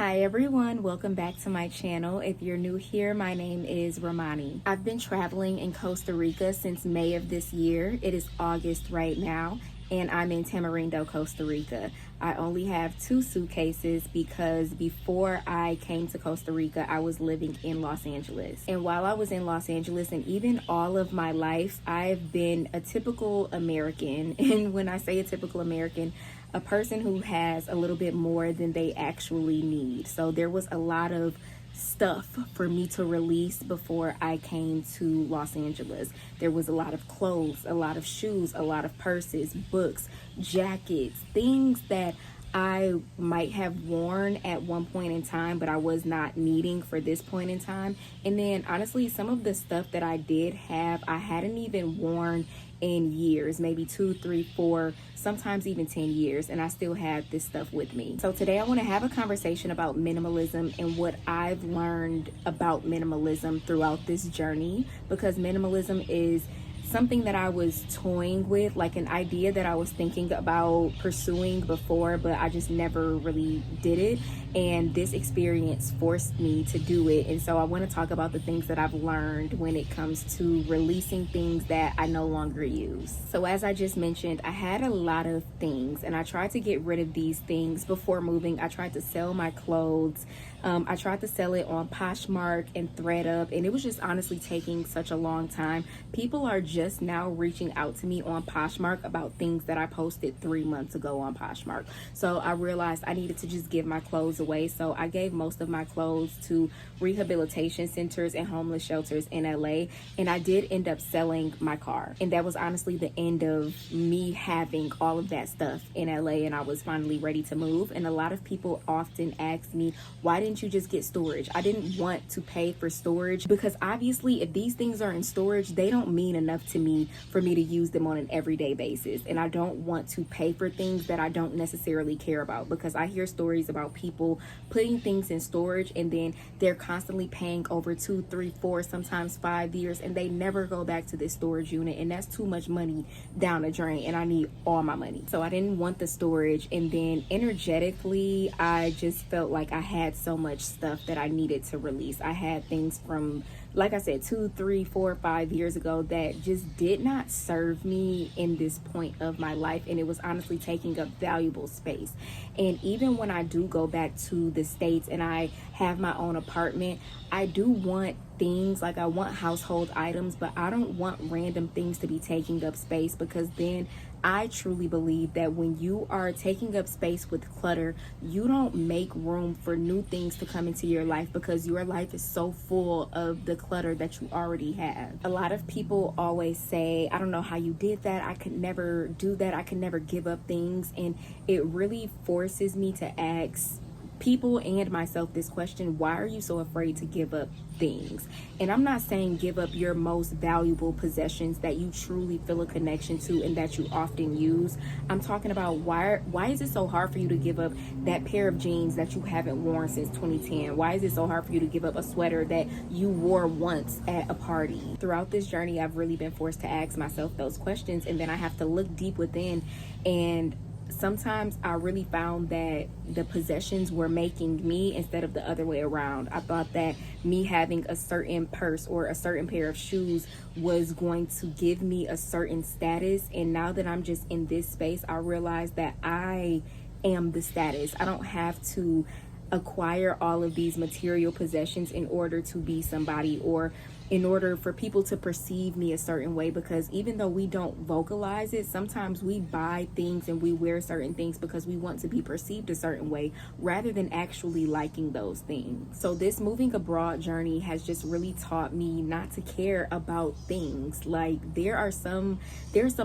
Hi everyone, welcome back to my channel. If you're new here, my name is Romani. I've been traveling in Costa Rica since May of this year. It is August right now, and I'm in Tamarindo, Costa Rica. I only have 2 suitcases because before I came to Costa Rica, I was living in Los Angeles. And while I was in Los Angeles, and even all of my life, I've been a typical American. And when I say a typical American, a person who has a little bit more than they actually need. So there was a lot of stuff for me to release before I came to Los Angeles. There was a lot of clothes, a lot of shoes, a lot of purses, books, jackets, things that I might have worn at one point in time, but I was not needing for this point in time. And then honestly, some of the stuff that I did have, I hadn't even worn in years, maybe 2, 3, 4, sometimes even 10 years, and I still had this stuff with me. So today I want to have a conversation about minimalism and what I've learned about minimalism throughout this journey, because minimalism is something that I was toying with, like an idea that I was thinking about pursuing before, but I just never really did it. And this experience forced me to do it. And so I want to talk about the things that I've learned when it comes to releasing things that I no longer use. So as I just mentioned, I had a lot of things and I tried to get rid of these things before moving. I tried to sell my clothes. I tried to sell it on Poshmark and ThreadUp, and it was just honestly taking such a long time. People are just now reaching out to me on Poshmark about things that I posted 3 months ago on Poshmark. So I realized I needed to just give my clothes away. So I gave most of my clothes to rehabilitation centers and homeless shelters in LA, and I did end up selling my car. And that was honestly the end of me having all of that stuff in LA, and I was finally ready to move. And a lot of people often ask me, why didn't you just get storage? I didn't want to pay for storage because obviously if these things are in storage, they don't mean enough to me for me to use them on an everyday basis. And I don't want to pay for things that I don't necessarily care about, because I hear stories about people putting things in storage and then they're constantly paying over 2, 3, 4, sometimes 5 years, and they never go back to this storage unit, and that's too much money down the drain, and I need all my money. So I didn't want the storage, and then energetically I just felt like I had so much stuff that I needed to release. I had things from, like I said, 2, 3, 4, 5 years ago that just did not serve me in this point of my life, and it was honestly taking up valuable space. And even when I do go back to the States and I have my own apartment, I do want things, like I want household items, but I don't want random things to be taking up space, because then I truly believe that when you are taking up space with clutter, you don't make room for new things to come into your life, because your life is so full of the clutter that you already have. A lot of people always say, I don't know how you did that. I could never do that. I could never give up things. And it really forces me to ask people and myself this question: why are you so afraid to give up things? And I'm not saying give up your most valuable possessions that you truly feel a connection to and that you often use. I'm talking about why is it so hard for you to give up that pair of jeans that you haven't worn since 2010? Why is it so hard for you to give up a sweater that you wore once at a party? Throughout this journey, I've really been forced to ask myself those questions, and then I have to look deep within. And sometimes I really found that the possessions were making me instead of the other way around. I thought that me having a certain purse or a certain pair of shoes was going to give me a certain status. And now that I'm just in this space, I realize that I am the status. I don't have to acquire all of these material possessions in order to be somebody, or in order for people to perceive me a certain way, because even though we don't vocalize it, sometimes we buy things and we wear certain things because we want to be perceived a certain way rather than actually liking those things. So this moving abroad journey has just really taught me not to care about things. Like there's some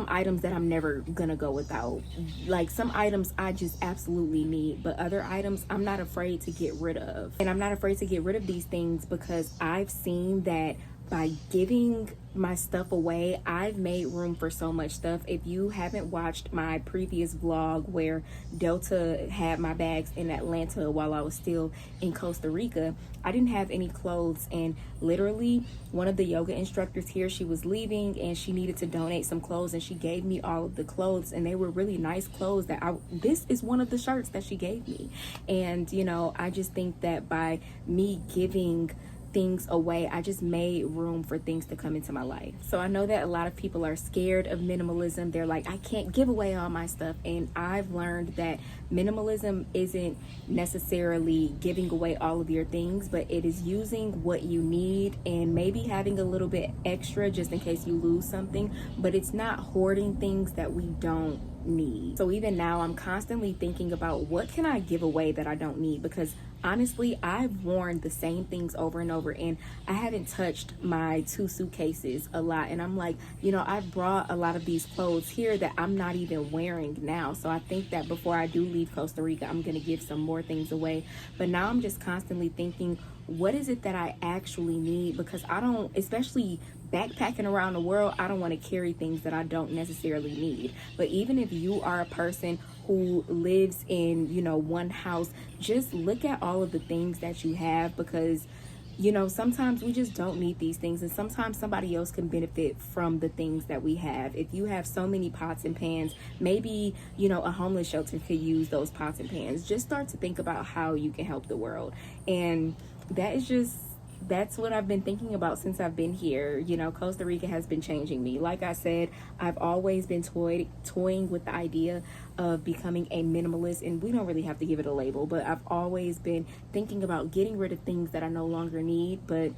items that I'm never gonna go without. Like some items I just absolutely need, but other items I'm not afraid to get rid of. And I'm not afraid to get rid of these things because I've seen that by giving my stuff away, I've made room for so much stuff. If you haven't watched my previous vlog where Delta had my bags in Atlanta while I was still in Costa Rica, I didn't have any clothes, and literally one of the yoga instructors here, she was leaving and she needed to donate some clothes, and she gave me all of the clothes, and they were really nice clothes that this is one of the shirts that she gave me. And you know, I just think that by me giving things away, I just made room for things to come into my life. So I know that a lot of people are scared of minimalism. They're like, I can't give away all my stuff. And I've learned that minimalism isn't necessarily giving away all of your things, but it is using what you need and maybe having a little bit extra just in case you lose something, but it's not hoarding things that we don't need. So even now, I'm constantly thinking about what can I give away that I don't need, because honestly, I've worn the same things over and over, and I haven't touched my 2 suitcases a lot. And I'm like, you know, I've brought a lot of these clothes here that I'm not even wearing now. So I think that before I do leave Costa Rica, I'm going to give some more things away. But now I'm just constantly thinking, what is it that I actually need? Because I don't, especially backpacking around the world, I don't want to carry things that I don't necessarily need. But even if you are a person who lives in, you know, one house, just look at all of the things that you have, because you know, sometimes we just don't need these things, and sometimes somebody else can benefit from the things that we have. If you have so many pots and pans, maybe, you know, a homeless shelter could use those pots and pans. Just start to think about how you can help the world. And that's what I've been thinking about since I've been here. You know, Costa Rica has been changing me. Like I said, I've always been toying with the idea of becoming a minimalist, and we don't really have to give it a label, but I've always been thinking about getting rid of things that I no longer need, but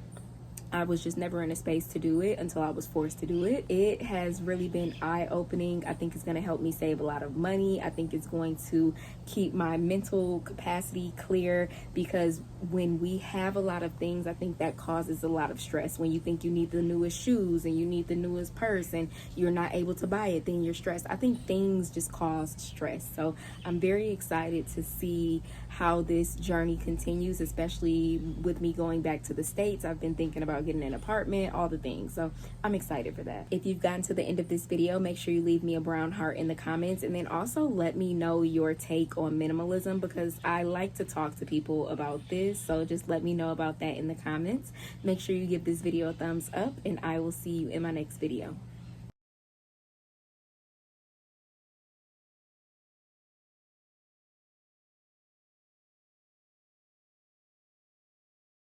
I was just never in a space to do it until I was forced to do it. It has really been eye-opening. I think it's going to help me save a lot of money. I think it's going to keep my mental capacity clear, because when we have a lot of things, I think that causes a lot of stress. When you think you need the newest shoes and you need the newest purse and you're not able to buy it, then you're stressed. I think things just cause stress. So I'm very excited to see how this journey continues, especially with me going back to the States. I've been thinking about getting an apartment, all the things. So I'm excited for that. If you've gotten to the end of this video, make sure you leave me a brown heart in the comments, and then also let me know your take on minimalism, because I like to talk to people about this. So just let me know about that in the comments. Make sure you give this video a thumbs up, and I will see you in my next video.